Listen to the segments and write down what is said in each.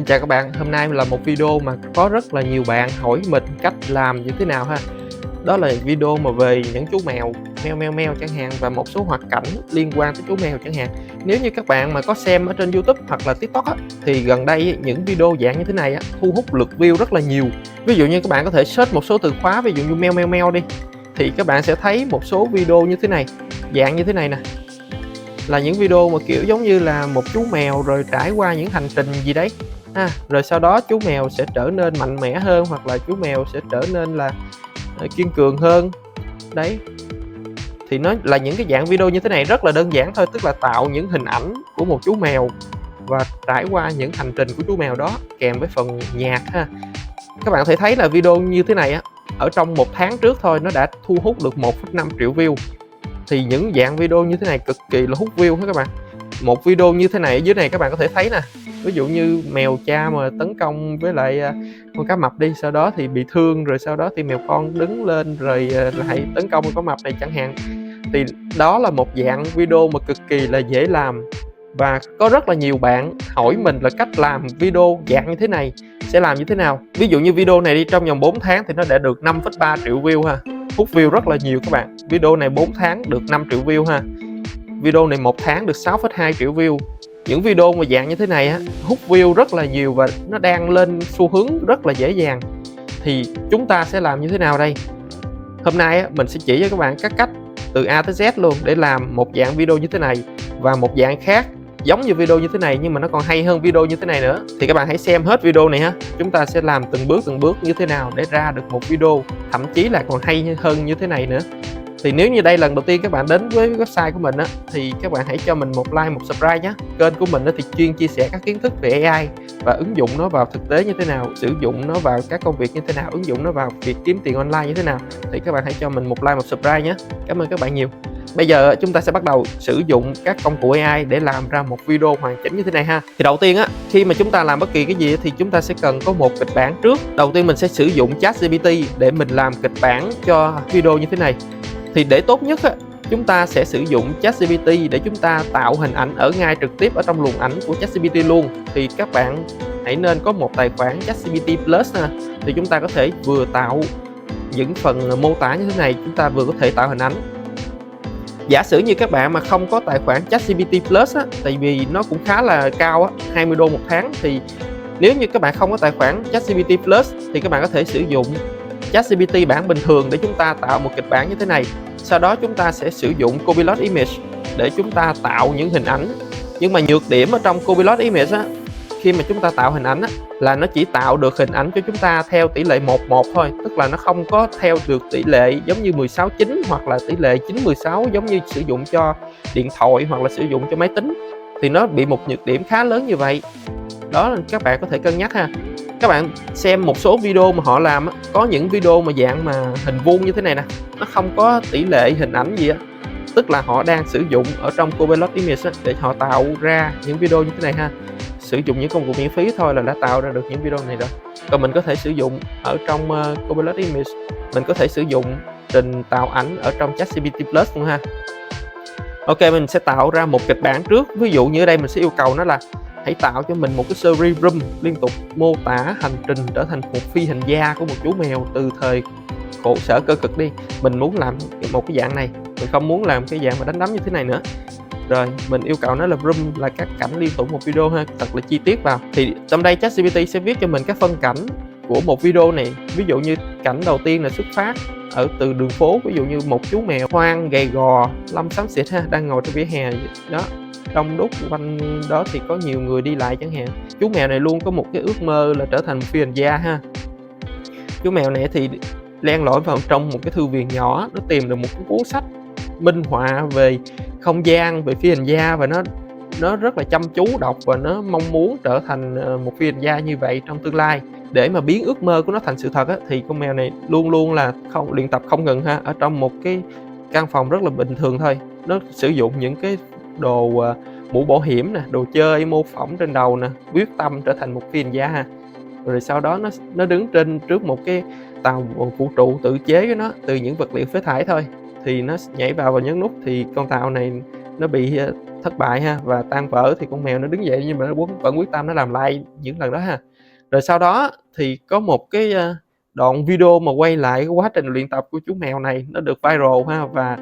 Xin chào các bạn, hôm nay là một video mà có rất là nhiều bạn hỏi mình cách làm như thế nào ha. Đó là video mà về những chú mèo meo meo meo chẳng hạn, và một số hoạt cảnh liên quan tới chú mèo chẳng hạn. Nếu như các bạn mà có xem ở trên YouTube hoặc là TikTok á, thì gần đây những video dạng như thế này á, thu hút lượt view rất là nhiều. Ví dụ như các bạn có thể search một số từ khóa, ví dụ như meo meo meo đi, thì các bạn sẽ thấy một số video như thế này, dạng như thế này nè. Là những video mà kiểu giống như là một chú mèo rồi trải qua những hành trình gì đấy rồi sau đó chú mèo sẽ trở nên mạnh mẽ hơn, hoặc là chú mèo sẽ trở nên là kiên cường hơn đấy. Thì nó là những cái dạng video như thế này rất là đơn giản thôi, tức là tạo những hình ảnh của một chú mèo và trải qua những hành trình của chú mèo đó kèm với phần nhạc ha. Các bạn có thể thấy là video như thế này á, ở trong 1 tháng trước thôi nó đã thu hút được 1,5 triệu view. Thì những dạng video như thế này cực kỳ là hút view hết các bạn. Một video như thế này ở dưới này các bạn có thể thấy nè, ví dụ như mèo cha mà tấn công với lại con cá mập đi, sau đó thì bị thương, rồi sau đó thì mèo con đứng lên rồi lại tấn công con cá mập này chẳng hạn. Thì đó là một dạng video mà cực kỳ là dễ làm, và có rất là nhiều bạn hỏi mình là cách làm video dạng như thế này sẽ làm như thế nào. Ví dụ như video này đi, trong vòng 4 tháng thì nó đã được 5,3 triệu view ha, hút view rất là nhiều các bạn. Video này 4 tháng được 5 triệu view ha, video này 1 tháng được 6,2 triệu view. Những video mà dạng như thế này á, hút view rất là nhiều và nó đang lên xu hướng rất là dễ dàng. Thì chúng ta sẽ làm như thế nào đây? Hôm nay á, mình sẽ chỉ cho các bạn các cách từ A tới Z luôn để làm một dạng video như thế này, và một dạng khác giống như video như thế này nhưng mà nó còn hay hơn video như thế này nữa. Thì các bạn hãy xem hết video này ha. Chúng ta sẽ làm từng bước như thế nào để ra được một video thậm chí là còn hay hơn như thế này nữa. Thì nếu như đây lần đầu tiên các bạn đến với website của mình á, thì các bạn hãy cho mình một like, một subscribe nhé. Kênh của mình thì chuyên chia sẻ các kiến thức về AI và ứng dụng nó vào thực tế như thế nào, sử dụng nó vào các công việc như thế nào, ứng dụng nó vào việc kiếm tiền online như thế nào. Thì các bạn hãy cho mình một like, một subscribe nhé. Cảm ơn các bạn nhiều. Bây giờ chúng ta sẽ bắt đầu sử dụng các công cụ AI để làm ra một video hoàn chỉnh như thế này ha. Thì đầu tiên á, khi mà chúng ta làm bất kỳ cái gì thì chúng ta sẽ cần có một kịch bản trước. Đầu tiên mình sẽ sử dụng ChatGPT để mình làm kịch bản cho video như thế này. Thì để tốt nhất á, chúng ta sẽ sử dụng ChatGPT để chúng ta tạo hình ảnh ở ngay trực tiếp ở trong luồng ảnh của ChatGPT luôn. Thì các bạn hãy nên có một tài khoản ChatGPT Plus ha. Thì chúng ta có thể vừa tạo những phần mô tả như thế này, chúng ta vừa có thể tạo hình ảnh. Giả sử như các bạn mà không có tài khoản ChatGPT Plus á, tại vì nó cũng khá là cao á, 20 đô một tháng, thì nếu như các bạn không có tài khoản ChatGPT Plus thì các bạn có thể sử dụng ChatGPT bản bình thường để chúng ta tạo một kịch bản như thế này. Sau đó chúng ta sẽ sử dụng Copilot Image để chúng ta tạo những hình ảnh. Nhưng mà nhược điểm ở trong Copilot Image á, khi mà chúng ta tạo hình ảnh á, là nó chỉ tạo được hình ảnh cho chúng ta theo tỷ lệ 1:1 thôi, tức là nó không có theo được tỷ lệ giống như 16:9 hoặc là tỷ lệ 9:16 giống như sử dụng cho điện thoại hoặc là sử dụng cho máy tính. Thì nó bị một nhược điểm khá lớn như vậy. Đó là các bạn có thể cân nhắc ha. Các bạn xem một số video mà họ làm á, có những video mà dạng mà hình vuông như thế này nè, nó không có tỷ lệ hình ảnh gì á, tức là họ đang sử dụng ở trong Copilot Image á, để họ tạo ra những video như thế này ha. Sử dụng những công cụ miễn phí thôi là đã tạo ra được những video này rồi. Còn mình có thể sử dụng ở trong Copilot Image, mình có thể sử dụng trình tạo ảnh ở trong ChatGPT Plus luôn ha. Ok, mình sẽ tạo ra một kịch bản trước. Ví dụ như ở đây mình sẽ yêu cầu nó là hãy tạo cho mình một cái series room liên tục mô tả hành trình trở thành một phi hành gia của một chú mèo từ thời khổ sở cơ cực đi. Mình muốn làm một cái dạng này, mình không muốn làm cái dạng mà đánh đấm như thế này nữa. Rồi mình yêu cầu nó là room là các cảnh liên tục một video ha, thật là chi tiết vào. Thì trong đây ChatGPT sẽ viết cho mình các phân cảnh của một video này. Ví dụ như cảnh đầu tiên là xuất phát ở từ đường phố, ví dụ như một chú mèo hoang gầy gò, lông xám xịt ha, đang ngồi trên vỉa hè đó, đông đúc quanh đó thì có nhiều người đi lại chẳng hạn. Chú mèo này luôn có một cái ước mơ là trở thành một phi hành gia ha. Chú mèo này thì len lỏi vào trong một cái thư viện nhỏ, nó tìm được một cái cuốn sách minh họa về không gian, về phi hành gia, và nó rất là chăm chú đọc và nó mong muốn trở thành một phi hành gia như vậy trong tương lai. Để mà biến ước mơ của nó thành sự thật á, thì con mèo này luôn luôn là luyện tập không ngừng ha, ở trong một cái căn phòng rất là bình thường thôi. Nó sử dụng những cái đồ mũ bảo hiểm nè, đồ chơi mô phỏng trên đầu nè, quyết tâm trở thành một phi hành gia ha. Rồi sau đó nó đứng trước một cái tàu vũ trụ tự chế của nó từ những vật liệu phế thải thôi. Thì nó nhảy vào và nhấn nút thì con tàu này nó bị thất bại ha và tan vỡ, thì con mèo nó đứng dậy nhưng mà nó vẫn quyết tâm nó làm lại những lần đó ha. Rồi sau đó thì có một cái đoạn video mà quay lại cái quá trình luyện tập của chú mèo này nó được viral ha, và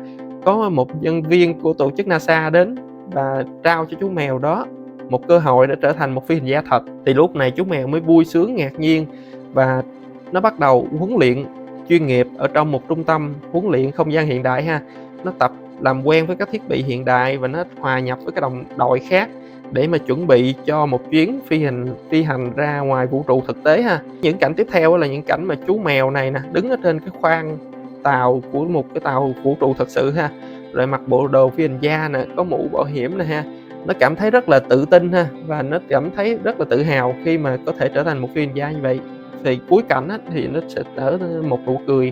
có một nhân viên của tổ chức NASA đến và trao cho chú mèo đó một cơ hội để trở thành một phi hành gia thật. Thì lúc này chú mèo mới vui sướng ngạc nhiên và nó bắt đầu huấn luyện chuyên nghiệp ở trong một trung tâm huấn luyện không gian hiện đại ha. Nó tập làm quen với các thiết bị hiện đại và nó hòa nhập với các đồng đội khác để mà chuẩn bị cho một chuyến phi hành ra ngoài vũ trụ thực tế ha. Những cảnh tiếp theo là những cảnh mà chú mèo này nè đứng ở trên cái khoang tàu của một cái tàu vũ trụ thật sự ha, rồi mặc bộ đồ phi hành gia nè, có mũ bảo hiểm nè ha. Nó cảm thấy rất là tự tin ha, và nó cảm thấy rất là tự hào khi mà có thể trở thành một phi hành gia như vậy. Thì cuối cảnh á, thì nó sẽ nở một nụ cười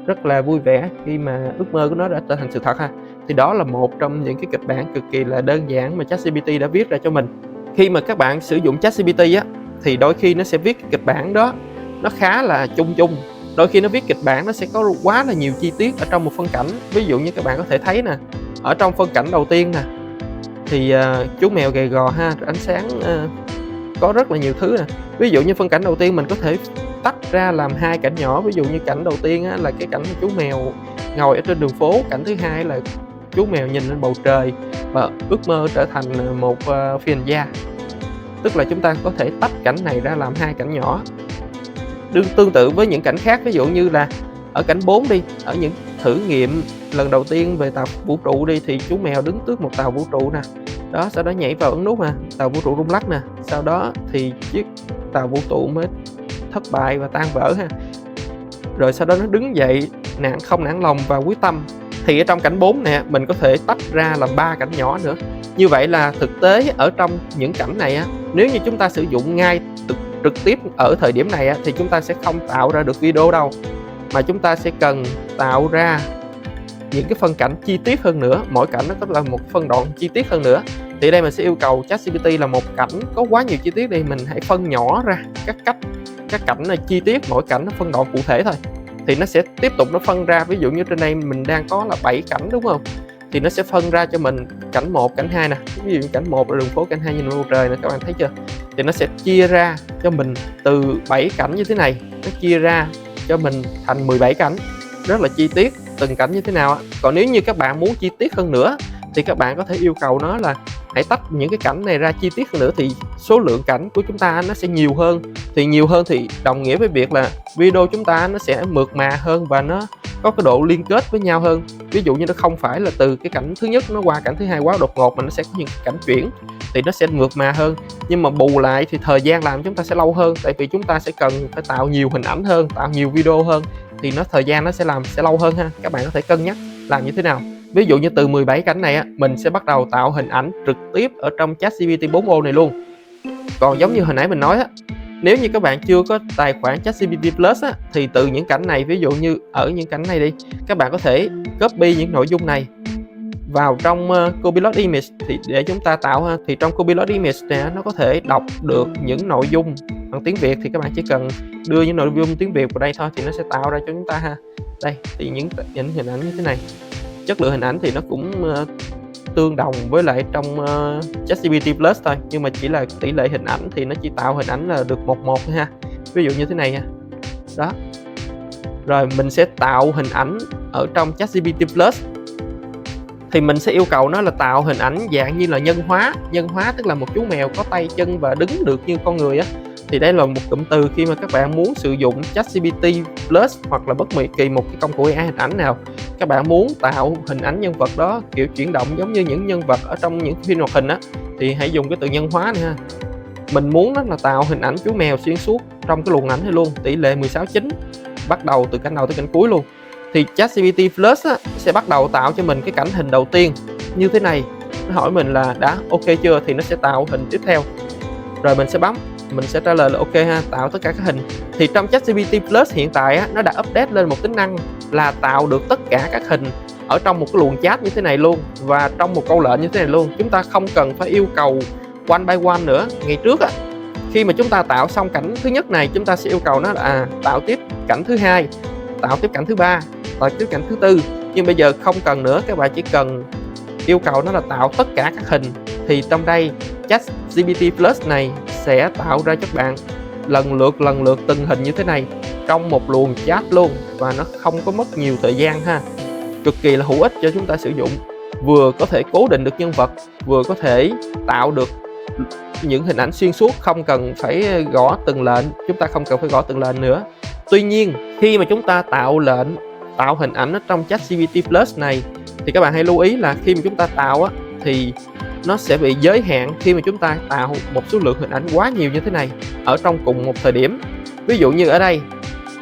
rất là vui vẻ khi mà ước mơ của nó đã trở thành sự thật ha. Thì đó là một trong những cái kịch bản cực kỳ là đơn giản mà ChatGPT đã viết ra cho mình. Khi mà các bạn sử dụng ChatGPT á, thì đôi khi nó sẽ viết cái kịch bản đó nó khá là chung chung. Đôi khi nó viết kịch bản nó sẽ có quá là nhiều chi tiết ở trong một phân cảnh. Ví dụ như các bạn có thể thấy nè, ở trong phân cảnh đầu tiên nè, thì chú mèo gầy gò ha, ánh sáng có rất là nhiều thứ nè. Ví dụ như phân cảnh đầu tiên mình có thể tách ra làm hai cảnh nhỏ. Ví dụ như cảnh đầu tiên á, là cái cảnh chú mèo ngồi ở trên đường phố. Cảnh thứ hai là chú mèo nhìn lên bầu trời và ước mơ trở thành một phi hành gia. Tức là chúng ta có thể tách cảnh này ra làm hai cảnh nhỏ. Tương tự với những cảnh khác, ví dụ như là ở cảnh 4 đi, ở những thử nghiệm lần đầu tiên về tàu vũ trụ đi, thì chú mèo đứng trước một tàu vũ trụ nè. Đó, sau đó nhảy vào ấn nút nè, tàu vũ trụ rung lắc nè. Sau đó thì chiếc tàu vũ trụ mới thất bại và tan vỡ ha. Rồi sau đó nó đứng dậy không nản lòng và quyết tâm. Thì ở trong cảnh 4 nè, mình có thể tách ra làm 3 cảnh nhỏ nữa. Như vậy là thực tế ở trong những cảnh này á, nếu như chúng ta sử dụng ngay trực tiếp ở thời điểm này á, thì chúng ta sẽ không tạo ra được video đâu, mà chúng ta sẽ cần tạo ra những cái phân cảnh chi tiết hơn nữa. Mỗi cảnh nó có là một phân đoạn chi tiết hơn nữa. Thì đây mình sẽ yêu cầu ChatGPT là một cảnh có quá nhiều chi tiết đi, mình hãy phân nhỏ ra các cảnh là chi tiết, mỗi cảnh nó phân đoạn cụ thể thôi. Thì nó sẽ tiếp tục nó phân ra, ví dụ như trên đây mình đang có là 7 cảnh đúng không? Thì nó sẽ phân ra cho mình cảnh 1, cảnh 2 nè. Ví dụ như cảnh 1 là đường phố, cảnh 2 nhìn bầu trời nè, các bạn thấy chưa? Thì nó sẽ chia ra cho mình từ 7 cảnh như thế này, nó chia ra cho mình thành 17 cảnh, rất là chi tiết từng cảnh như thế nào á. Còn nếu như các bạn muốn chi tiết hơn nữa thì các bạn có thể yêu cầu nó là hãy tách những cái cảnh này ra chi tiết hơn nữa, thì số lượng cảnh của chúng ta nó sẽ nhiều hơn. Thì nhiều hơn thì đồng nghĩa với việc là video chúng ta nó sẽ mượt mà hơn và nó có cái độ liên kết với nhau hơn. Ví dụ như nó không phải là từ cái cảnh thứ nhất nó qua cảnh thứ hai quá đột ngột, mà nó sẽ có những cảnh chuyển thì nó sẽ mượt mà hơn. Nhưng mà bù lại thì thời gian làm chúng ta sẽ lâu hơn, tại vì chúng ta sẽ cần phải tạo nhiều hình ảnh hơn, tạo nhiều video hơn, thì thời gian nó sẽ lâu hơn ha. Các bạn có thể cân nhắc làm như thế nào. Ví dụ như từ 17 cảnh này á, mình sẽ bắt đầu tạo hình ảnh trực tiếp ở trong ChatGPT 4o này luôn. Còn giống như hồi nãy mình nói á, nếu như các bạn chưa có tài khoản ChatGPT Plus á, thì từ những cảnh này, ví dụ như ở những cảnh này đi, các bạn có thể copy những nội dung này vào trong Copilot Image thì để chúng ta tạo ha. Thì trong Copilot Image này nó có thể đọc được những nội dung bằng tiếng Việt, thì các bạn chỉ cần đưa những nội dung tiếng Việt vào đây thôi thì nó sẽ tạo ra cho chúng ta ha. Đây thì những hình ảnh như thế này, chất lượng hình ảnh thì nó cũng tương đồng với lại trong ChatGPT Plus thôi, nhưng mà chỉ là tỷ lệ hình ảnh thì nó chỉ tạo hình ảnh là được 1:1 thôi ha. Ví dụ như thế này nha. Đó. Rồi mình sẽ tạo hình ảnh ở trong ChatGPT Plus. Thì mình sẽ yêu cầu nó là tạo hình ảnh dạng như là nhân hóa. Nhân hóa tức là một chú mèo có tay chân và đứng được như con người á. Thì đây là một cụm từ khi mà các bạn muốn sử dụng ChatGPT Plus hoặc là bất kỳ một cái công cụ AI hình ảnh nào, các bạn muốn tạo hình ảnh nhân vật đó kiểu chuyển động giống như những nhân vật ở trong những phim hoạt hình á, thì hãy dùng cái từ nhân hóa này ha. Mình muốn nó là tạo hình ảnh chú mèo xuyên suốt trong cái luồng ảnh này luôn, tỷ lệ 16:9, bắt đầu từ cảnh đầu tới cảnh cuối luôn. Thì ChatGPT Plus á, sẽ bắt đầu tạo cho mình cái cảnh hình đầu tiên như thế này. Nó hỏi mình là đã ok chưa, thì nó sẽ tạo hình tiếp theo. Rồi mình sẽ bấm, mình sẽ trả lời là ok ha, tạo tất cả các hình. Thì trong ChatGPT Plus hiện tại á, nó đã update lên một tính năng là tạo được tất cả các hình ở trong một cái luồng chat như thế này luôn, và trong một câu lệnh như thế này luôn. Chúng ta không cần phải yêu cầu one by one nữa. Ngày trước á, khi mà chúng ta tạo xong cảnh thứ nhất này, chúng ta sẽ yêu cầu nó là tạo tiếp cảnh thứ hai, tạo tiếp cảnh thứ ba, tạo tiếp cảnh thứ tư. Nhưng bây giờ không cần nữa, các bạn chỉ cần yêu cầu nó là tạo tất cả các hình, thì trong đây ChatGPT Plus này sẽ tạo ra cho các bạn lần lượt từng hình như thế này trong một luồng chat luôn, và nó không có mất nhiều thời gian ha. Cực kỳ là hữu ích cho chúng ta sử dụng, vừa có thể cố định được nhân vật, vừa có thể tạo được những hình ảnh xuyên suốt, không cần phải gõ từng lệnh, chúng ta không cần phải gõ từng lệnh nữa. Tuy nhiên khi mà chúng ta tạo hình ảnh ở trong ChatGPT Plus này thì các bạn hãy lưu ý là khi mà chúng ta tạo á, thì nó sẽ bị giới hạn khi mà chúng ta tạo một số lượng hình ảnh quá nhiều như thế này ở trong cùng một thời điểm. Ví dụ như ở đây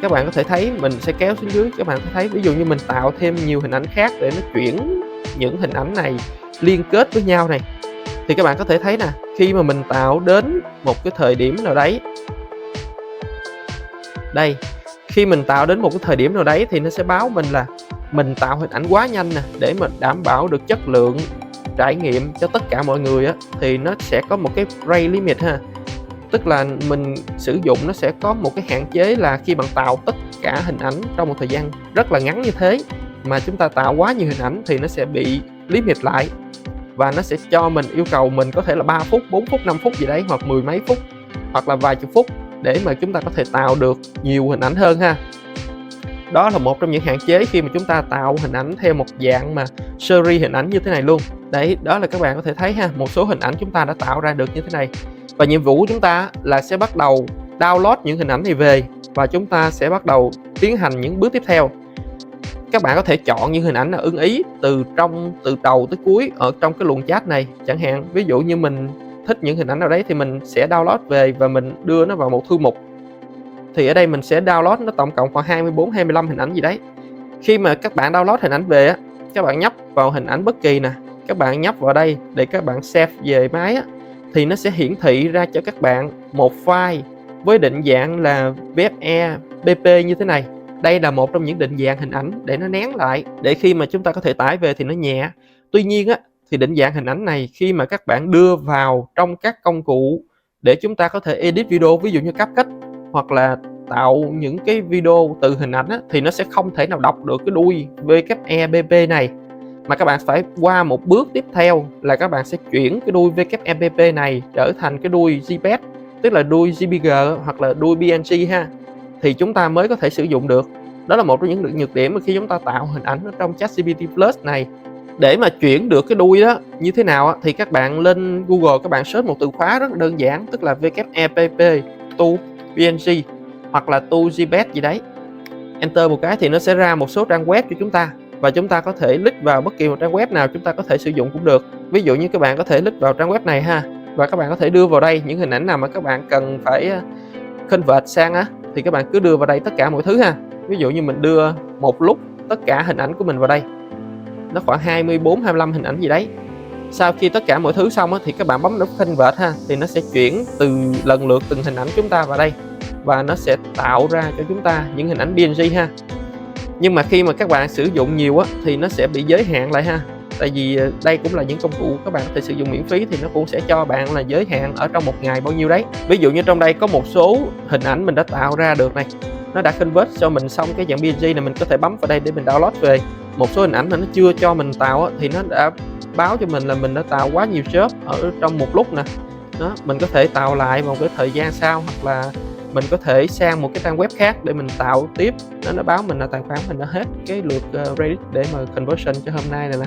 các bạn có thể thấy, mình sẽ kéo xuống dưới, các bạn có thể thấy ví dụ như mình tạo thêm nhiều hình ảnh khác để nó chuyển những hình ảnh này liên kết với nhau này, thì các bạn có thể thấy nè, khi mà mình tạo đến một cái thời điểm nào đấy, đây, khi mình tạo đến một cái thời điểm nào đấy thì nó sẽ báo mình là mình tạo hình ảnh quá nhanh nè, để mà đảm bảo được chất lượng trải nghiệm cho tất cả mọi người á, thì nó sẽ có một cái rate limit ha. Tức là mình sử dụng nó sẽ có một cái hạn chế là khi bạn tạo tất cả hình ảnh trong một thời gian rất là ngắn như thế mà chúng ta tạo quá nhiều hình ảnh thì nó sẽ bị limit lại, và nó sẽ cho mình yêu cầu mình có thể là 3 phút, 4 phút, 5 phút gì đấy, hoặc mười mấy phút, hoặc là vài chục phút để mà chúng ta có thể tạo được nhiều hình ảnh hơn ha. Đó là một trong những hạn chế khi mà chúng ta tạo hình ảnh theo một dạng mà series hình ảnh như thế này luôn. Đấy, đó là các bạn có thể thấy ha, một số hình ảnh chúng ta đã tạo ra được như thế này. Và nhiệm vụ của chúng ta là sẽ bắt đầu download những hình ảnh này về, và chúng ta sẽ bắt đầu tiến hành những bước tiếp theo. Các bạn có thể chọn những hình ảnh nào ưng ý từ đầu tới cuối ở trong cái luồng chat này. Chẳng hạn ví dụ như mình thích những hình ảnh nào đấy thì mình sẽ download về và mình đưa nó vào một thư mục. Thì ở đây mình sẽ download nó tổng cộng khoảng 24-25 hình ảnh gì đấy. Khi mà các bạn download hình ảnh về á, các bạn nhấp vào hình ảnh bất kỳ nè, các bạn nhấp vào đây để các bạn save về máy á, thì nó sẽ hiển thị ra cho các bạn một file với định dạng là WebE-BP như thế này. Đây là một trong những định dạng hình ảnh để nó nén lại, để khi mà chúng ta có thể tải về thì nó nhẹ. Tuy nhiên á, thì định dạng hình ảnh này khi mà các bạn đưa vào trong các công cụ để chúng ta có thể edit video, ví dụ như CapCut, hoặc là tạo những cái video từ hình ảnh á, thì nó sẽ không thể nào đọc được cái đuôi WebE-BP này, mà các bạn phải qua một bước tiếp theo là các bạn sẽ chuyển cái đuôi WebE-BP này trở thành cái đuôi JPEG, tức là đuôi JPG hoặc là đuôi PNG ha, thì chúng ta mới có thể sử dụng được. Đó là một trong những nhược điểm mà khi chúng ta tạo hình ảnh ở trong ChatGPT Plus này. Để mà chuyển được cái đuôi đó như thế nào thì các bạn lên Google, các bạn search một từ khóa rất đơn giản, tức là WebE-BP to PNG hoặc là to JPEG gì đấy, enter một cái thì nó sẽ ra một số trang web cho chúng ta, và chúng ta có thể click vào bất kỳ một trang web nào chúng ta có thể sử dụng cũng được. Ví dụ như các bạn có thể click vào trang web này ha, và các bạn có thể đưa vào đây những hình ảnh nào mà các bạn cần phải convert sang á, thì các bạn cứ đưa vào đây tất cả mọi thứ ha. Ví dụ như mình đưa một lúc tất cả hình ảnh của mình vào đây, nó khoảng 24-25 hình ảnh gì đấy. Sau khi tất cả mọi thứ xong á, thì các bạn bấm nút convert ha, thì nó sẽ chuyển lần lượt từng hình ảnh chúng ta vào đây, và nó sẽ tạo ra cho chúng ta những hình ảnh PNG ha. Nhưng mà khi mà các bạn sử dụng nhiều á, thì nó sẽ bị giới hạn lại ha. Tại vì đây cũng là những công cụ các bạn có thể sử dụng miễn phí, thì nó cũng sẽ cho bạn là giới hạn ở trong một ngày bao nhiêu đấy. Ví dụ như trong đây có một số hình ảnh mình đã tạo ra được này, nó đã convert cho mình xong cái dạng PNG này, mình có thể bấm vào đây để mình download về. Một số hình ảnh mà nó chưa cho mình tạo á, thì nó đã báo cho mình là mình đã tạo quá nhiều job ở trong một lúc nè. Đó, mình có thể tạo lại một cái thời gian sau, hoặc là mình có thể sang một cái trang web khác để mình tạo tiếp. Nó báo mình là tài khoản mình đã hết cái lượt Reddit để mà conversion cho hôm nay này nè.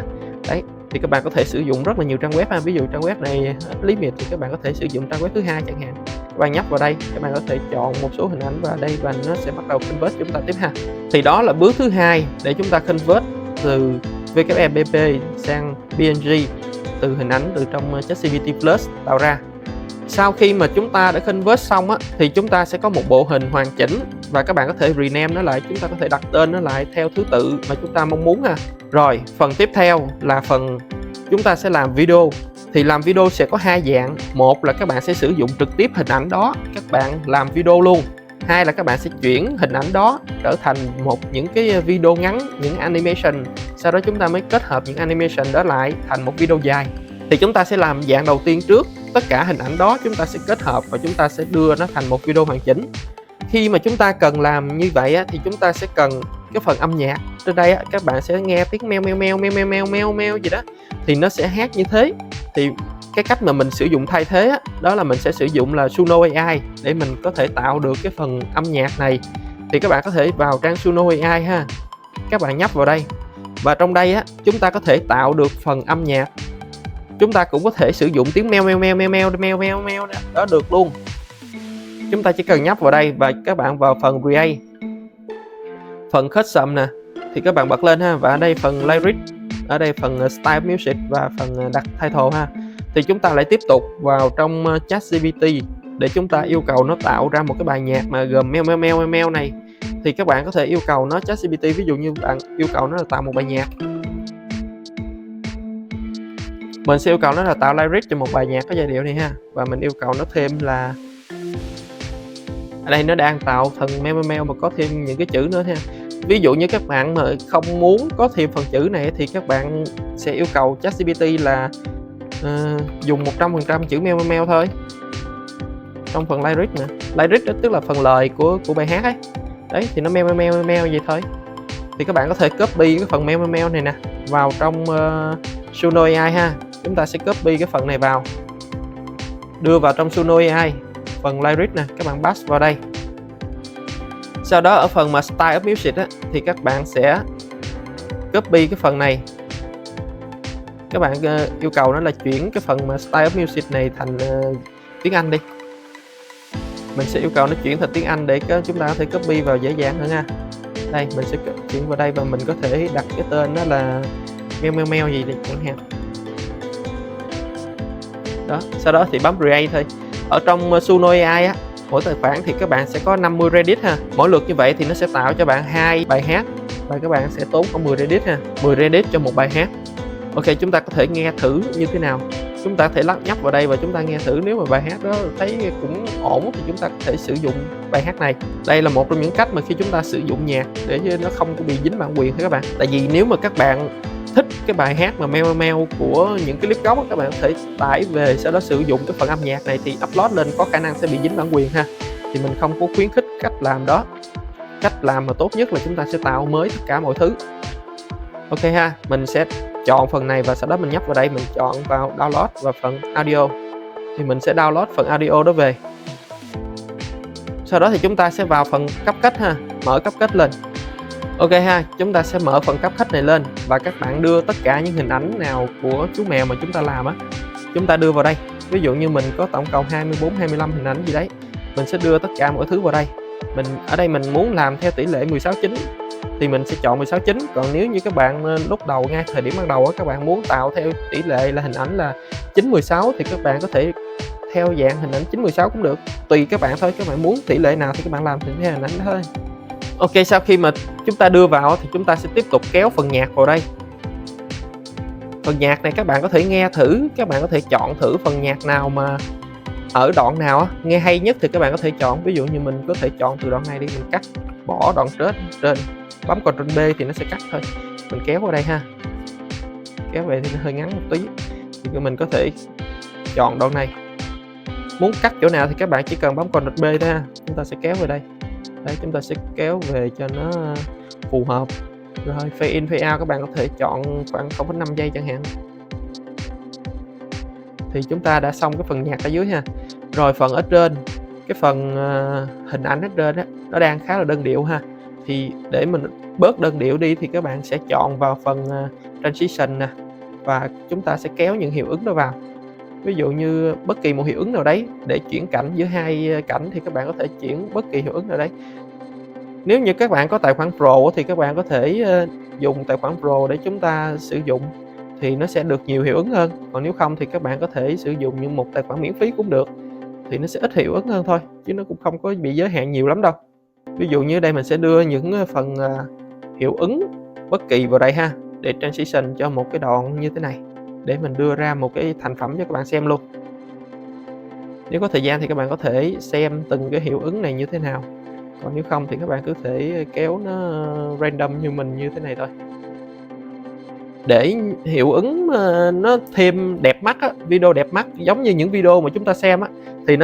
Đấy, thì các bạn có thể sử dụng rất là nhiều trang web ha. Ví dụ trang web này limit thì các bạn có thể sử dụng trang web thứ hai chẳng hạn. Các bạn nhấp vào đây, các bạn có thể chọn một số hình ảnh vào đây và nó sẽ bắt đầu convert chúng ta tiếp ha. Thì đó là bước thứ hai để chúng ta convert từ WebE-BP sang PNG từ hình ảnh từ trong ChatGPT Plus tạo ra. Sau khi mà chúng ta đã convert xong á, thì chúng ta sẽ có một bộ hình hoàn chỉnh, và các bạn có thể rename nó lại, chúng ta có thể đặt tên nó lại theo thứ tự mà chúng ta mong muốn ha. Rồi, phần tiếp theo là phần chúng ta sẽ làm video. Thì làm video sẽ có hai dạng. Một là các bạn sẽ sử dụng trực tiếp hình ảnh đó, các bạn làm video luôn. Hai là các bạn sẽ chuyển hình ảnh đó trở thành những cái video ngắn, những animation. Sau đó chúng ta mới kết hợp những animation đó lại thành một video dài. Thì chúng ta sẽ làm dạng đầu tiên trước. Tất cả hình ảnh đó chúng ta sẽ kết hợp và chúng ta sẽ đưa nó thành một video hoàn chỉnh. Khi mà chúng ta cần làm như vậy á, thì chúng ta sẽ cần cái phần âm nhạc. Trên đây á, các bạn sẽ nghe tiếng meo meo meo meo meo meo meo meo gì đó thì nó sẽ hát như thế. Thì cái cách mà mình sử dụng thay thế á, đó là mình sẽ sử dụng là Suno AI để mình có thể tạo được cái phần âm nhạc này. Thì các bạn có thể vào trang Suno AI ha, các bạn nhấp vào đây và trong đây á, chúng ta có thể tạo được phần âm nhạc. Chúng ta cũng có thể sử dụng tiếng meo meo meo meo meo meo meo meo đó được luôn. Chúng ta chỉ cần nhấp vào đây và các bạn vào phần Create, phần Custom nè thì các bạn bật lên ha, và ở đây phần Lyric, ở đây phần Style Music và phần đặt title ha. Thì chúng ta lại tiếp tục vào trong ChatGPT để chúng ta yêu cầu nó tạo ra một cái bài nhạc mà gồm meo meo meo meo này. Thì các bạn có thể yêu cầu nó, ChatGPT ví dụ như bạn yêu cầu nó là tạo một bài nhạc, mình sẽ yêu cầu nó là tạo lyric cho một bài nhạc có giai điệu này ha, và mình yêu cầu nó thêm là ở đây nó đang tạo phần meo meo meo mà có thêm những cái chữ nữa ha. Ví dụ như các bạn mà không muốn có thêm phần chữ này thì các bạn sẽ yêu cầu ChatGPT là dùng 100% chữ meo meo meo thôi. Trong phần lyric nè, lyric đó tức là phần lời của bài hát ấy. Đấy thì nó meo meo meo meo vậy thôi. Thì các bạn có thể copy cái phần meo meo meo này nè vào trong Suno AI ha. Chúng ta sẽ copy cái phần này vào, đưa vào trong Suno AI, phần lyric nè, các bạn pass vào đây. Sau đó ở phần mà Style of Music á, thì các bạn sẽ copy cái phần này. Các bạn yêu cầu nó là chuyển cái phần mà Style of Music này thành tiếng Anh đi. Mình sẽ yêu cầu nó chuyển thành tiếng Anh để chúng ta có thể copy vào dễ dàng hơn ha. Đây, mình sẽ chuyển vào đây và mình có thể đặt cái tên đó là meo meo meo gì đi chẳng hạn. Đó, sau đó thì bấm Create thôi. Ở trong Suno AI á, mỗi tài khoản thì các bạn sẽ có 50 credit ha. Mỗi lượt như vậy thì nó sẽ tạo cho bạn 2 bài hát và các bạn sẽ tốn khoảng 10 credit ha. 10 credit cho một bài hát. Ok, chúng ta có thể nghe thử như thế nào. Chúng ta có thể nhấp vào đây và chúng ta nghe thử, nếu mà bài hát đó thấy cũng ổn thì chúng ta có thể sử dụng bài hát này. Đây là một trong những cách mà khi chúng ta sử dụng nhạc để nó không có bị dính bản quyền thôi các bạn. Tại vì nếu mà các bạn thích cái bài hát mà meo meo của những cái clip gốc đó, các bạn có thể tải về sau đó sử dụng cái phần âm nhạc này thì upload lên có khả năng sẽ bị dính bản quyền ha. Thì mình không có khuyến khích cách làm đó. Cách làm mà tốt nhất là chúng ta sẽ tạo mới tất cả mọi thứ. Ok ha, mình sẽ chọn phần này và sau đó mình nhấp vào đây, mình chọn vào download và phần audio. Thì mình sẽ download phần audio đó về. Sau đó thì chúng ta sẽ vào phần CapCut ha, mở CapCut lên. Ok ha, chúng ta sẽ mở phần CapCut này lên và các bạn đưa tất cả những hình ảnh nào của chú mèo mà chúng ta làm á, chúng ta đưa vào đây. Ví dụ như mình có tổng cộng 24, 25 hình ảnh gì đấy, mình sẽ đưa tất cả mọi thứ vào đây. Mình ở đây mình muốn làm theo tỷ lệ 16:9 thì mình sẽ chọn 16:9. Còn nếu như các bạn lúc đầu ngay thời điểm ban đầu á, các bạn muốn tạo theo tỷ lệ là hình ảnh là 9:16 thì các bạn có thể theo dạng hình ảnh 9:16 cũng được, tùy các bạn thôi. Các bạn muốn tỷ lệ nào thì các bạn làm theo hình ảnh đó thôi. Ok, sau khi mà chúng ta đưa vào thì chúng ta sẽ tiếp tục kéo phần nhạc vào đây. Phần nhạc này các bạn có thể nghe thử, các bạn có thể chọn thử phần nhạc nào mà ở đoạn nào nghe hay nhất thì các bạn có thể chọn. Ví dụ như mình có thể chọn từ đoạn này đi, mình cắt bỏ đoạn trên, bấm Ctrl B thì nó sẽ cắt thôi. Mình kéo vào đây ha, kéo về thì nó hơi ngắn một tí thì mình có thể chọn đoạn này. Muốn cắt chỗ nào thì các bạn chỉ cần bấm Ctrl B thôi ha. Chúng ta sẽ kéo về đây. Đấy, chúng ta sẽ kéo về cho nó phù hợp. Rồi fade in fade out các bạn có thể chọn khoảng 0,5 giây chẳng hạn. Thì chúng ta đã xong cái phần nhạc ở dưới ha. Rồi phần ở trên, cái phần hình ảnh ở trên đó, nó đang khá là đơn điệu ha. Thì để mình bớt đơn điệu đi thì các bạn sẽ chọn vào phần transition nè, và chúng ta sẽ kéo những hiệu ứng đó vào. Ví dụ như bất kỳ một hiệu ứng nào đấy để chuyển cảnh giữa hai cảnh thì các bạn có thể chuyển bất kỳ hiệu ứng nào đấy. Nếu như các bạn có tài khoản Pro thì các bạn có thể dùng tài khoản Pro để chúng ta sử dụng thì nó sẽ được nhiều hiệu ứng hơn. Còn nếu không thì các bạn có thể sử dụng như một tài khoản miễn phí cũng được, thì nó sẽ ít hiệu ứng hơn thôi, chứ nó cũng không có bị giới hạn nhiều lắm đâu. Ví dụ như đây mình sẽ đưa những phần hiệu ứng bất kỳ vào đây ha, để transition cho một cái đoạn như thế này, để mình đưa ra một cái thành phẩm cho các bạn xem luôn. Nếu có thời gian thì các bạn có thể xem từng cái hiệu ứng này như thế nào. Còn nếu không thì các bạn cứ thể kéo nó random như mình như thế này thôi. Để hiệu ứng nó thêm đẹp mắt á, video đẹp mắt giống như những video mà chúng ta xem á, thì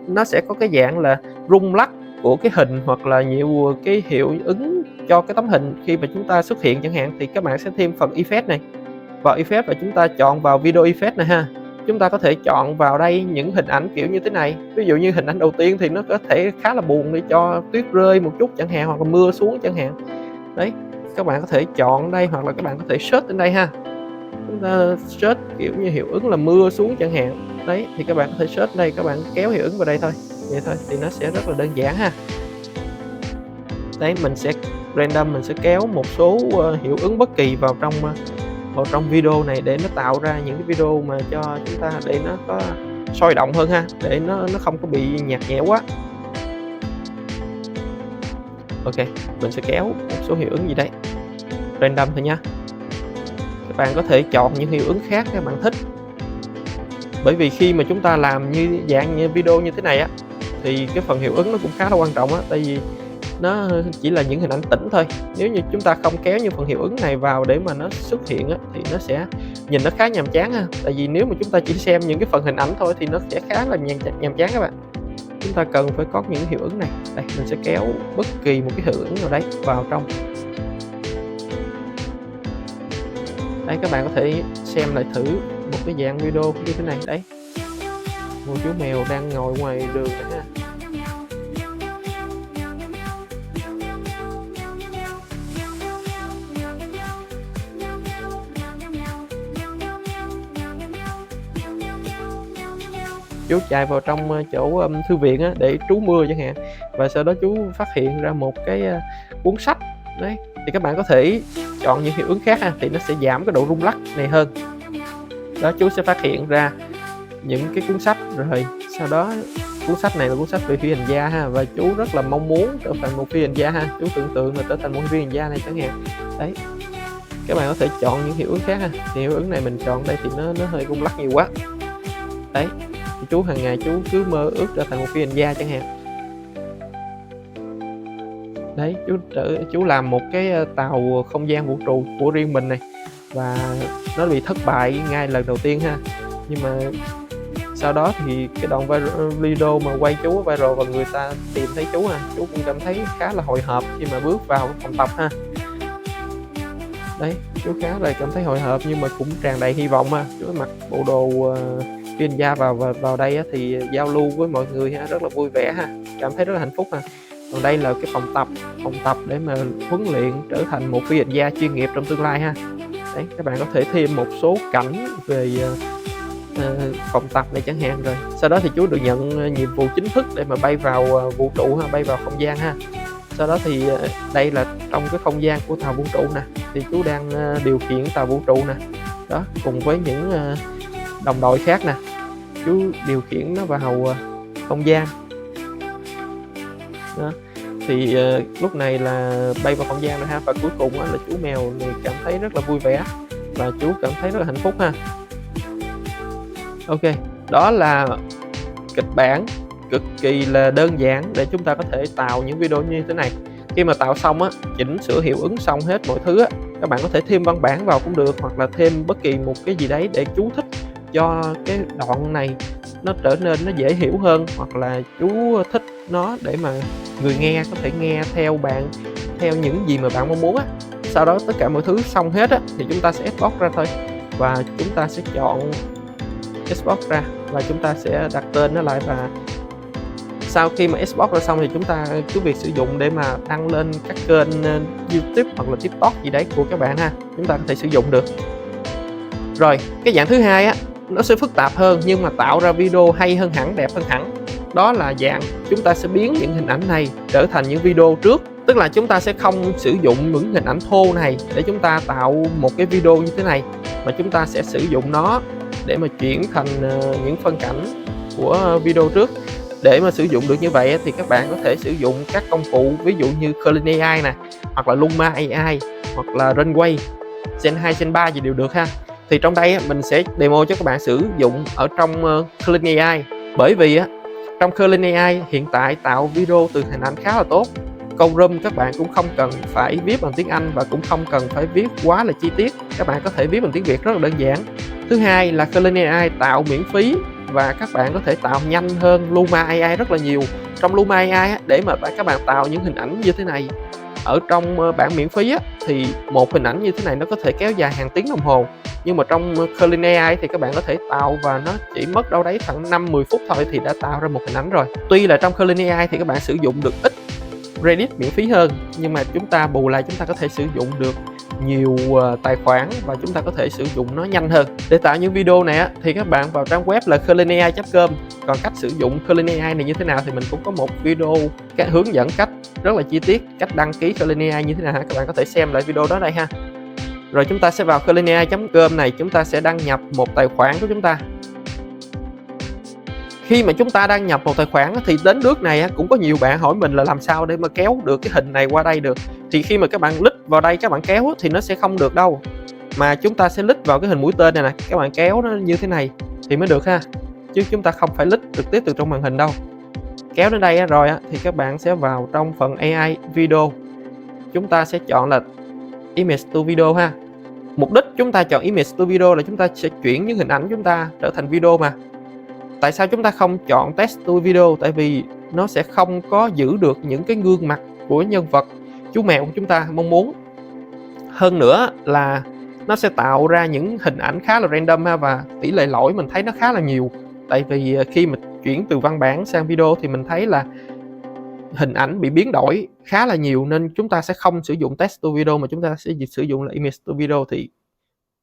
nó sẽ có cái dạng là rung lắc của cái hình hoặc là nhiều cái hiệu ứng cho cái tấm hình khi mà chúng ta xuất hiện chẳng hạn, thì các bạn sẽ thêm phần effect này. Vào effect và chúng ta chọn vào video effect này ha. Chúng ta có thể chọn vào đây những hình ảnh kiểu như thế này. Ví dụ như hình ảnh đầu tiên thì nó có thể khá là buồn để cho tuyết rơi một chút chẳng hạn, hoặc là mưa xuống chẳng hạn. Đấy, các bạn có thể chọn đây, hoặc là các bạn có thể search đến đây ha. Chúng ta search kiểu như hiệu ứng là mưa xuống chẳng hạn. Đấy, thì các bạn có thể search đây, các bạn kéo hiệu ứng vào đây thôi. Vậy thôi thì nó sẽ rất là đơn giản ha. Đấy, mình sẽ random, mình sẽ kéo một số hiệu ứng bất kỳ vào trong video này để nó tạo ra những cái video mà cho chúng ta, để nó có sôi động hơn ha, để nó không có bị nhạt nhẽo quá. Ok, mình sẽ kéo một số hiệu ứng gì đây, random thôi nha. Các bạn có thể chọn những hiệu ứng khác các bạn thích. Bởi vì khi mà chúng ta làm như dạng như video như thế này á, thì cái phần hiệu ứng nó cũng khá là quan trọng á, tại vì nó chỉ là những hình ảnh tĩnh thôi. Nếu như chúng ta không kéo những phần hiệu ứng này vào để mà nó xuất hiện á, thì nó sẽ nhìn nó khá nhàm chán ha. Tại vì nếu mà chúng ta chỉ xem những cái phần hình ảnh thôi thì nó sẽ khá là nhàm chán các bạn. Chúng ta cần phải có những hiệu ứng này. Đây, mình sẽ kéo bất kỳ một cái hiệu ứng nào đấy vào trong. Đây, các bạn có thể xem lại thử một cái dạng video như thế này. Đấy, một chú mèo đang ngồi ngoài đường này ha. Chú chạy vào trong chỗ thư viện á, để trú mưa chẳng hạn, và sau đó chú phát hiện ra một cái cuốn sách. Đấy, thì các bạn có thể chọn những hiệu ứng khác ha, thì nó sẽ giảm cái độ rung lắc này hơn. Đó, chú sẽ phát hiện ra những cái cuốn sách, rồi sau đó cuốn sách này là cuốn sách về phi hành gia ha, và chú rất là mong muốn trở thành một phi hành gia ha. Chú tưởng tượng là trở thành một phi hành gia này chẳng hạn. Đấy, các bạn có thể chọn những hiệu ứng khác ha. Thì hiệu ứng này mình chọn đây thì nó hơi rung lắc nhiều quá. Đấy, chú hàng ngày chú cứ mơ ước trở thành một phi hành gia chẳng hạn. Đấy, chú làm một cái tàu không gian vũ trụ của riêng mình này, và nó bị thất bại ngay lần đầu tiên ha. Nhưng mà sau đó thì cái đoạn video mà quay chú viral và người ta tìm thấy chú ha, chú cũng cảm thấy khá là hồi hộp khi mà bước vào phòng tập ha. Đấy, chú khá là cảm thấy hồi hộp nhưng mà cũng tràn đầy hy vọng ha. Chú mặc bộ đồ phi hành gia vào đây á, thì giao lưu với mọi người ha, rất là vui vẻ ha, cảm thấy rất là hạnh phúc ha. Còn đây là cái phòng tập để mà huấn luyện trở thành một phi hành gia chuyên nghiệp trong tương lai ha. Đấy, các bạn có thể thêm một số cảnh về phòng tập này chẳng hạn. Rồi sau đó thì chú được nhận nhiệm vụ chính thức để mà bay vào vũ trụ ha, bay vào không gian ha. Sau đó thì đây là trong cái không gian của tàu vũ trụ nè, thì chú đang điều khiển tàu vũ trụ nè. Đó, cùng với những đồng đội khác nè, chú điều khiển nó vào không gian. Đó, thì lúc này là bay vào không gian rồi ha, và cuối cùng là chú mèo này cảm thấy rất là vui vẻ và chú cảm thấy rất là hạnh phúc ha. Ok, đó là kịch bản cực kỳ là đơn giản để chúng ta có thể tạo những video như thế này. Khi mà tạo xong á, chỉnh sửa hiệu ứng xong hết mọi thứ á, các bạn có thể thêm văn bản vào cũng được, hoặc là thêm bất kỳ một cái gì đấy để chú thích cho cái đoạn này nó trở nên nó dễ hiểu hơn, hoặc là chú thích nó để mà người nghe có thể nghe theo bạn, theo những gì mà bạn mong muốn á. Sau đó tất cả mọi thứ xong hết á, thì chúng ta sẽ export ra thôi, và chúng ta sẽ chọn export ra và chúng ta sẽ đặt tên nó lại. Và sau khi mà export ra xong thì chúng ta cứ việc sử dụng để mà đăng lên các kênh YouTube hoặc là TikTok gì đấy của các bạn ha, chúng ta có thể sử dụng được. Rồi cái dạng thứ hai á, nó sẽ phức tạp hơn nhưng mà tạo ra video hay hơn hẳn, đẹp hơn hẳn. Đó là dạng chúng ta sẽ biến những hình ảnh này trở thành những video trước. Tức là chúng ta sẽ không sử dụng những hình ảnh thô này để chúng ta tạo một cái video như thế này, mà chúng ta sẽ sử dụng nó để mà chuyển thành những phân cảnh của video trước. Để mà sử dụng được như vậy thì các bạn có thể sử dụng các công cụ ví dụ như Clean AI nè, hoặc là Luma AI, hoặc là Runway, Gen 2, Gen 3 gì đều được ha. Thì trong đây mình sẽ demo cho các bạn sử dụng ở trong Clean AI. Bởi vì trong Clean AI hiện tại tạo video từ hình ảnh khá là tốt. Câu room các bạn cũng không cần phải viết bằng tiếng Anh và cũng không cần phải viết quá là chi tiết. Các bạn có thể viết bằng tiếng Việt rất là đơn giản. Thứ hai là Clean AI tạo miễn phí và các bạn có thể tạo nhanh hơn Luma AI rất là nhiều. trong Luma AI á, để mà các bạn tạo những hình ảnh như thế này ở trong bản miễn phí á, thì một hình ảnh như thế này nó có thể kéo dài hàng tiếng đồng hồ, nhưng mà trong Curling AI thì các bạn có thể tạo và nó chỉ mất đâu đấy khoảng 5-10 phút thôi thì đã tạo ra một hình ảnh rồi. Tuy là trong Curling AI thì các bạn sử dụng được ít Reddit miễn phí hơn, nhưng mà chúng ta bù lại chúng ta có thể sử dụng được nhiều tài khoản và chúng ta có thể sử dụng nó nhanh hơn. Để tạo những video này á, thì các bạn vào trang web là curlingai.com. Còn cách sử dụng Curling AI này như thế nào thì mình cũng có một video hướng dẫn cách rất là chi tiết, cách đăng ký Curling AI như thế nào, các bạn có thể xem lại video đó đây ha. Rồi chúng ta sẽ vào curlingai.com này, chúng ta sẽ đăng nhập một tài khoản của chúng ta. Khi mà chúng ta đăng nhập một tài khoản thì đến bước này cũng có nhiều bạn hỏi mình là làm sao để mà kéo được cái hình này qua đây được. Thì khi mà các bạn click vào đây các bạn kéo thì nó sẽ không được đâu, mà chúng ta sẽ click vào cái hình mũi tên này nè, các bạn kéo nó như thế này thì mới được ha, chứ chúng ta không phải click trực tiếp từ trong màn hình đâu. Kéo đến đây rồi thì các bạn sẽ vào trong phần AI video, chúng ta sẽ chọn là Image to Video ha. Mục đích chúng ta chọn Image to Video là chúng ta sẽ chuyển những hình ảnh chúng ta trở thành video mà. Tại sao chúng ta không chọn Text to Video? Tại vì nó sẽ không có giữ được những cái gương mặt của nhân vật chú mèo của chúng ta mong muốn. Hơn nữa là nó sẽ tạo ra những hình ảnh khá là random ha, và tỷ lệ lỗi mình thấy nó khá là nhiều. Tại vì khi mà chuyển từ văn bản sang video thì mình thấy là hình ảnh bị biến đổi khá là nhiều, nên chúng ta sẽ không sử dụng Text to Video mà chúng ta sẽ sử dụng là Image to Video. Thì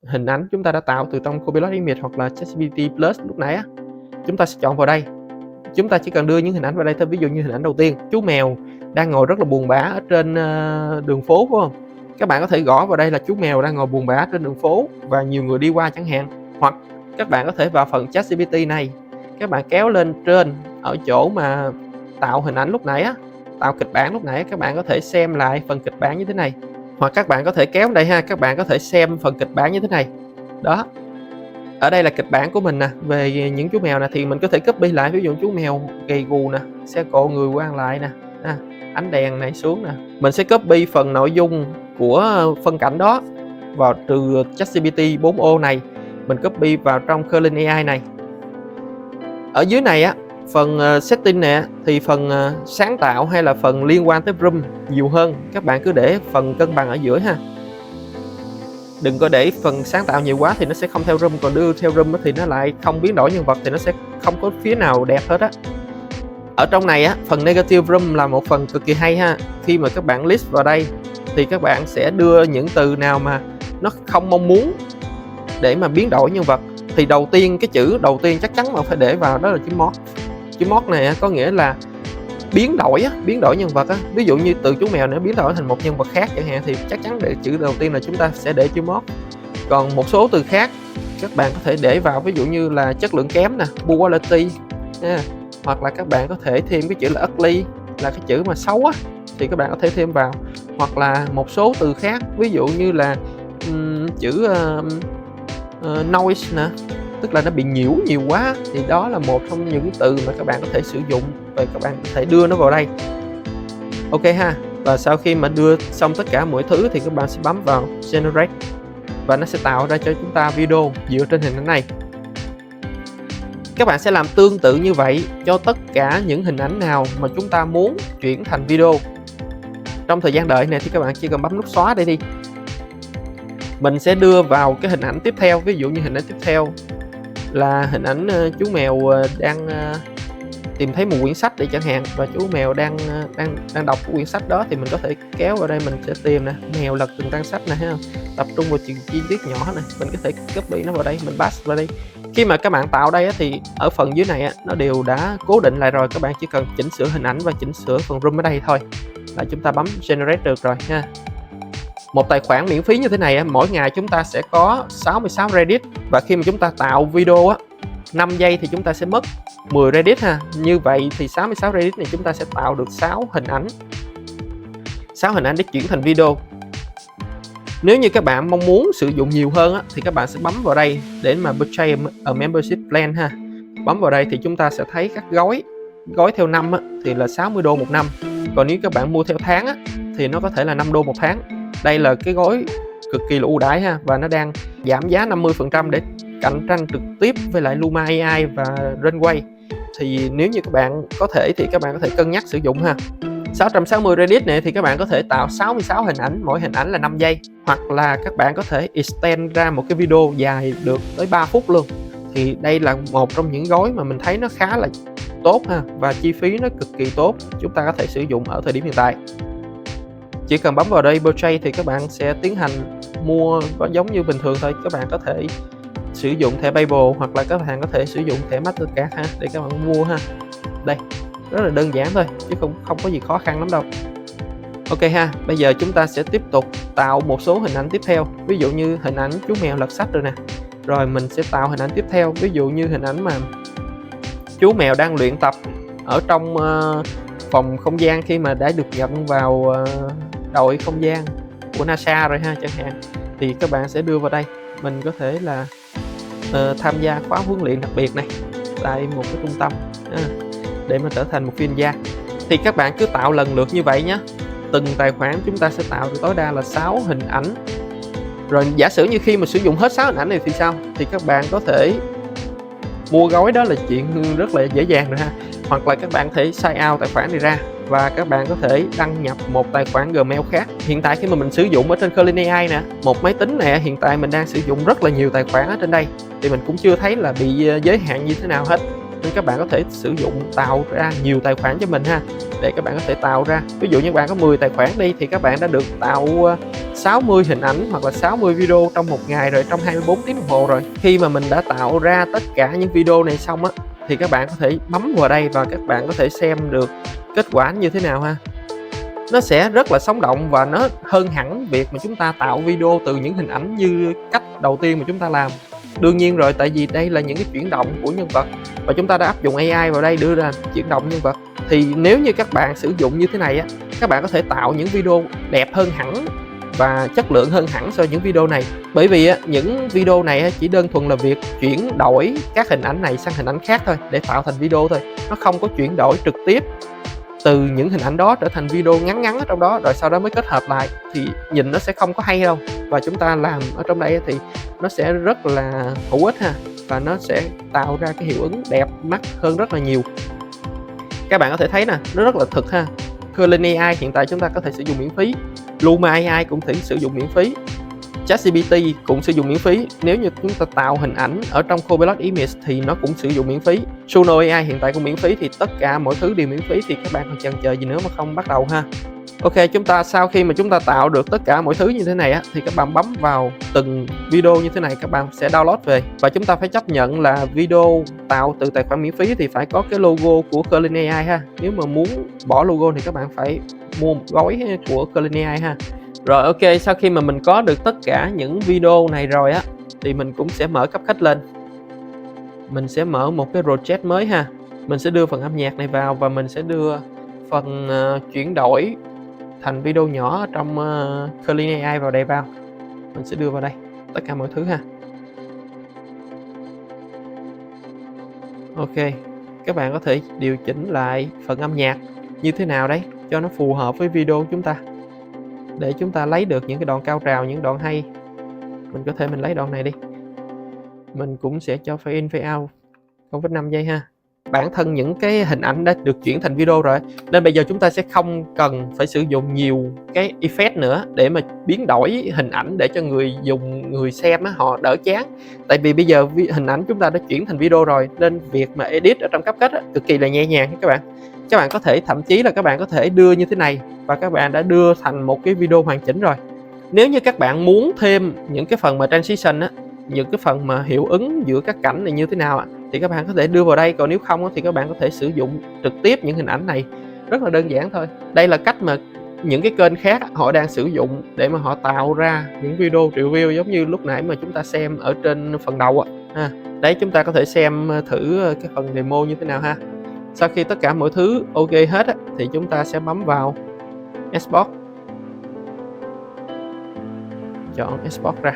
hình ảnh chúng ta đã tạo từ trong Copilot Image hoặc là ChatGPT Plus lúc nãy chúng ta sẽ chọn vào đây. Chúng ta chỉ cần đưa những hình ảnh vào đây thôi. Ví dụ như hình ảnh đầu tiên, chú mèo đang ngồi rất là buồn bã ở trên đường phố, phải không? Các bạn có thể gõ vào đây là chú mèo đang ngồi buồn bã trên đường phố và nhiều người đi qua chẳng hạn. Hoặc các bạn có thể vào phần ChatGPT này, các bạn kéo lên trên ở chỗ mà tạo hình ảnh lúc nãy tạo kịch bản lúc nãy, các bạn có thể xem lại phần kịch bản như thế này. Hoặc các bạn có thể kéo đây ha, các bạn có thể xem phần kịch bản như thế này. Đó. Ở đây là kịch bản của mình nè, về những chú mèo nè, thì mình có thể copy lại. Ví dụ chú mèo gầy gù nè, xe cộ người quan lại nè, ánh đèn này xuống nè. Mình sẽ copy phần nội dung của phân cảnh đó vào từ ChatGPT 4o này, mình copy vào trong Curling AI này. Ở dưới này phần setting nè, thì phần sáng tạo hay là phần liên quan tới room nhiều hơn, các bạn cứ để phần cân bằng ở giữa ha. Đừng có để phần sáng tạo nhiều quá thì nó sẽ không theo room, còn đưa theo room thì nó lại không biến đổi nhân vật, thì nó sẽ không có phía nào đẹp hết Ở trong này phần negative room là một phần cực kỳ hay ha. Khi mà các bạn list vào đây thì các bạn sẽ đưa những từ nào mà nó không mong muốn để mà biến đổi nhân vật. Thì đầu tiên, cái chữ đầu tiên chắc chắn mà phải để vào đó là chữ mod. Chữ mod này có nghĩa là biến đổi nhân vật Ví dụ như từ chú mèo nó biến đổi thành một nhân vật khác chẳng hạn, thì chắc chắn để chữ đầu tiên là chúng ta sẽ để chữ mod. Còn một số từ khác các bạn có thể để vào, ví dụ như là chất lượng kém nè, poor quality hoặc là các bạn có thể thêm cái chữ là ugly, là cái chữ mà xấu thì các bạn có thể thêm vào. Hoặc là một số từ khác, ví dụ như là chữ noise nè, tức là nó bị nhiễu nhiều quá, thì đó là một trong những từ mà các bạn có thể sử dụng và các bạn có thể đưa nó vào đây. Ok ha. Và sau khi mà đưa xong tất cả mọi thứ thì các bạn sẽ bấm vào Generate và nó sẽ tạo ra cho chúng ta video dựa trên hình ảnh này. Các bạn sẽ làm tương tự như vậy cho tất cả những hình ảnh nào mà chúng ta muốn chuyển thành video. Trong thời gian đợi này thì các bạn chỉ cần bấm nút xóa đây đi. Mình sẽ đưa vào cái hình ảnh tiếp theo. Ví dụ như hình ảnh tiếp theo là hình ảnh chú mèo đang tìm thấy một quyển sách để chẳng hạn, và chú mèo đang đọc cái quyển sách đó, thì mình có thể kéo vào đây, mình sẽ tìm nè, mèo lật từng trang sách nè, thấy không? Tập trung vào chi tiết nhỏ này, mình có thể copy nó vào đây, mình paste vào đây. Khi mà các bạn tạo đây thì ở phần dưới này nó đều đã cố định lại rồi, các bạn chỉ cần chỉnh sửa hình ảnh và chỉnh sửa phần room ở đây thôi là chúng ta bấm Generate được rồi ha. Một tài khoản miễn phí như thế này mỗi ngày chúng ta sẽ có 66 Reddit, và khi mà chúng ta tạo video 5 giây thì chúng ta sẽ mất 10 Reddit ha. Như vậy thì 66 Reddit này chúng ta sẽ tạo được 6 hình ảnh. 6 hình ảnh để chuyển thành video. Nếu như các bạn mong muốn sử dụng nhiều hơn thì các bạn sẽ bấm vào đây để mà purchase a membership plan ha. Bấm vào đây thì chúng ta sẽ thấy các gói theo năm thì là 60 đô một năm. Còn nếu các bạn mua theo tháng thì nó có thể là 5 đô một tháng. Đây là cái gói cực kỳ là ưu đãi ha, và nó đang giảm giá 50% để cạnh tranh trực tiếp với lại Luma AI và Runway. thì nếu như các bạn có thể thì các bạn có thể cân nhắc sử dụng ha. 660 Reddit này thì các bạn có thể tạo 66 hình ảnh, mỗi hình ảnh là 5 giây, hoặc là các bạn có thể extend ra một cái video dài được tới 3 phút luôn. Thì đây là một trong những gói mà mình thấy nó khá là tốt ha, và chi phí nó cực kỳ tốt, chúng ta có thể sử dụng ở thời điểm hiện tại. Chỉ cần bấm vào đây purchase thì các bạn sẽ tiến hành mua có giống như bình thường thôi. Các bạn có thể sử dụng thẻ PayPal hoặc là các bạn có thể sử dụng thẻ Mastercard ha, để các bạn mua ha. Đây, rất là đơn giản thôi chứ không có gì khó khăn lắm đâu. Ok ha, bây giờ chúng ta sẽ tiếp tục tạo một số hình ảnh tiếp theo. Ví dụ như hình ảnh chú mèo lật sách rồi nè. Rồi mình sẽ tạo hình ảnh tiếp theo, ví dụ như hình ảnh mà chú mèo đang luyện tập ở trong phòng không gian khi mà đã được nhận vào đội không gian của NASA rồi ha chẳng hạn. Thì các bạn sẽ đưa vào đây, mình có thể là tham gia khóa huấn luyện đặc biệt này tại một cái trung tâm để mà trở thành một chuyên gia. Thì các bạn cứ tạo lần lượt như vậy nhé. Từng tài khoản chúng ta sẽ tạo được tối đa là 6 hình ảnh. Rồi giả sử như khi mà sử dụng hết 6 hình ảnh này thì sao? Thì các bạn có thể mua gói, đó là chuyện rất là dễ dàng rồi ha. Hoặc là các bạn có thể sign out tài khoản này ra và các bạn có thể đăng nhập một tài khoản Gmail khác. Hiện tại khi mà mình sử dụng ở trên Curly AI nè, một máy tính này hiện tại mình đang sử dụng rất là nhiều tài khoản ở trên đây, thì mình cũng chưa thấy là bị giới hạn như thế nào hết. Nên các bạn có thể sử dụng tạo ra nhiều tài khoản cho mình ha, để các bạn có thể tạo ra, ví dụ như các bạn có 10 tài khoản đi thì các bạn đã được tạo 60 hình ảnh hoặc là 60 video trong một ngày rồi, trong 24 tiếng đồng hồ rồi. Khi mà mình đã tạo ra tất cả những video này xong á, thì các bạn có thể bấm vào đây và các bạn có thể xem được kết quả như thế nào ha. Nó sẽ rất là sống động và nó hơn hẳn việc mà chúng ta tạo video từ những hình ảnh như cách đầu tiên mà chúng ta làm. Đương nhiên rồi, tại vì đây là những cái chuyển động của nhân vật và chúng ta đã áp dụng AI vào đây đưa ra chuyển động nhân vật. Thì nếu như các bạn sử dụng như thế này á, các bạn có thể tạo những video đẹp hơn hẳn và chất lượng hơn hẳn so với những video này. Bởi vì á, những video này chỉ đơn thuần là việc chuyển đổi các hình ảnh này sang hình ảnh khác thôi để tạo thành video thôi. Nó không có chuyển đổi trực tiếp từ những hình ảnh đó trở thành video ngắn ngắn ở trong đó rồi sau đó mới kết hợp lại, thì nhìn nó sẽ không có hay đâu. Và chúng ta làm ở trong đây thì nó sẽ rất là hữu ích ha, và nó sẽ tạo ra cái hiệu ứng đẹp mắt hơn rất là nhiều. Các bạn có thể thấy nè, nó rất là thực ha. Curly AI hiện tại chúng ta có thể sử dụng miễn phí, Luma AI cũng thể sử dụng miễn phí, ChatGPT cũng sử dụng miễn phí. Nếu như chúng ta tạo hình ảnh ở trong Copilot Image thì nó cũng sử dụng miễn phí. Suno AI hiện tại cũng miễn phí, thì tất cả mọi thứ đều miễn phí, thì các bạn còn chần chờ gì nữa mà không bắt đầu ha. Ok, chúng ta sau khi mà chúng ta tạo được tất cả mọi thứ như thế này á, thì các bạn bấm vào từng video như thế này, các bạn sẽ download về. Và chúng ta phải chấp nhận là video tạo từ tài khoản miễn phí thì phải có cái logo của Curly AI ha. Nếu mà muốn bỏ logo thì các bạn phải mua một gói của Curly AI ha. Rồi ok, sau khi mà mình có được tất cả những video này rồi á, thì mình cũng sẽ mở cấp khách lên. Mình sẽ mở một cái project mới ha. Mình sẽ đưa phần âm nhạc này vào và mình sẽ đưa phần chuyển đổi thành video nhỏ trong Curly AI vào đây vào. Mình sẽ đưa vào đây tất cả mọi thứ ha. Ok, các bạn có thể điều chỉnh lại phần âm nhạc như thế nào đấy cho nó phù hợp với video của chúng ta, để chúng ta lấy được những cái đoạn cao trào, những đoạn hay. Mình có thể mình lấy đoạn này đi. Mình cũng sẽ cho fade in fade out 0,5 giây ha. Bản thân những cái hình ảnh đã được chuyển thành video rồi, nên bây giờ chúng ta sẽ không cần phải sử dụng nhiều cái effect nữa để mà biến đổi hình ảnh để cho người xem á, họ đỡ chán. Tại vì bây giờ hình ảnh chúng ta đã chuyển thành video rồi, nên việc mà edit ở trong CapCut á, cực kỳ là nhẹ nhàng các bạn. Các bạn có thể thậm chí là các bạn có thể đưa như thế này và các bạn đã đưa thành một cái video hoàn chỉnh rồi. Nếu như các bạn muốn thêm những cái phần mà transition á, những cái phần mà hiệu ứng giữa các cảnh này như thế nào thì các bạn có thể đưa vào đây. Còn nếu không thì các bạn có thể sử dụng trực tiếp những hình ảnh này, rất là đơn giản thôi. Đây là cách mà những cái kênh khác họ đang sử dụng để mà họ tạo ra những video triệu view giống như lúc nãy mà chúng ta xem ở trên phần đầu ha. Đấy, chúng ta có thể xem thử cái phần demo như thế nào ha. Sau khi tất cả mọi thứ ok hết thì chúng ta sẽ bấm vào Export, chọn Export ra.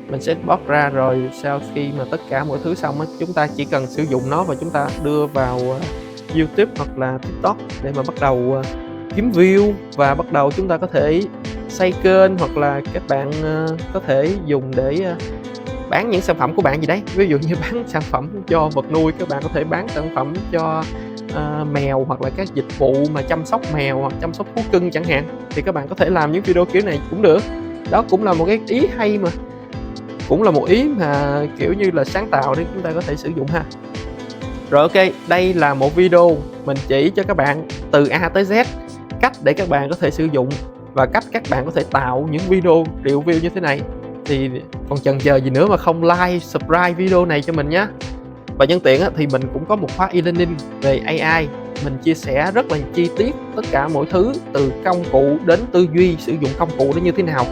Mình sẽ export ra rồi sau khi mà tất cả mọi thứ xong chúng ta chỉ cần sử dụng nó và chúng ta đưa vào YouTube hoặc là TikTok để mà bắt đầu kiếm view, và bắt đầu chúng ta có thể xây kênh, hoặc là các bạn có thể dùng để bán những sản phẩm của bạn gì đấy. Ví dụ như bán sản phẩm cho vật nuôi, các bạn có thể bán sản phẩm cho mèo, hoặc là các dịch vụ mà chăm sóc mèo hoặc chăm sóc thú cưng chẳng hạn, thì các bạn có thể làm những video kiểu này cũng được. Đó cũng là một cái ý hay mà, cũng là một ý mà, kiểu như là, sáng tạo để chúng ta có thể sử dụng ha. Rồi, ok, đây là một video mình chỉ cho các bạn từ A tới Z cách để các bạn có thể sử dụng và cách các bạn có thể tạo những video review như thế này. Thì còn chần chờ gì nữa mà không like, subscribe video này cho mình nhé. Và nhân tiện thì mình cũng có một khóa e-learning về AI, mình chia sẻ rất là chi tiết tất cả mọi thứ từ công cụ đến tư duy sử dụng công cụ đó như thế nào,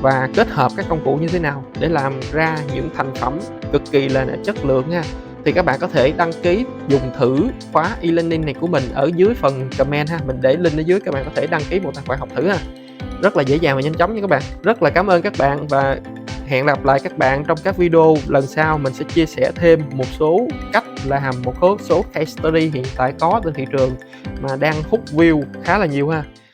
và kết hợp các công cụ như thế nào để làm ra những thành phẩm cực kỳ là chất lượng ha. Thì các bạn có thể đăng ký dùng thử khóa e-learning này của mình ở dưới phần comment ha, mình để link ở dưới, các bạn có thể đăng ký một tài khoản học thử ha. Rất là dễ dàng và nhanh chóng nha các bạn. Rất là cảm ơn các bạn và hẹn gặp lại các bạn trong các video lần sau. Mình sẽ chia sẻ thêm một số cách làm một số case study hiện tại có trên thị trường mà đang hút view khá là nhiều ha.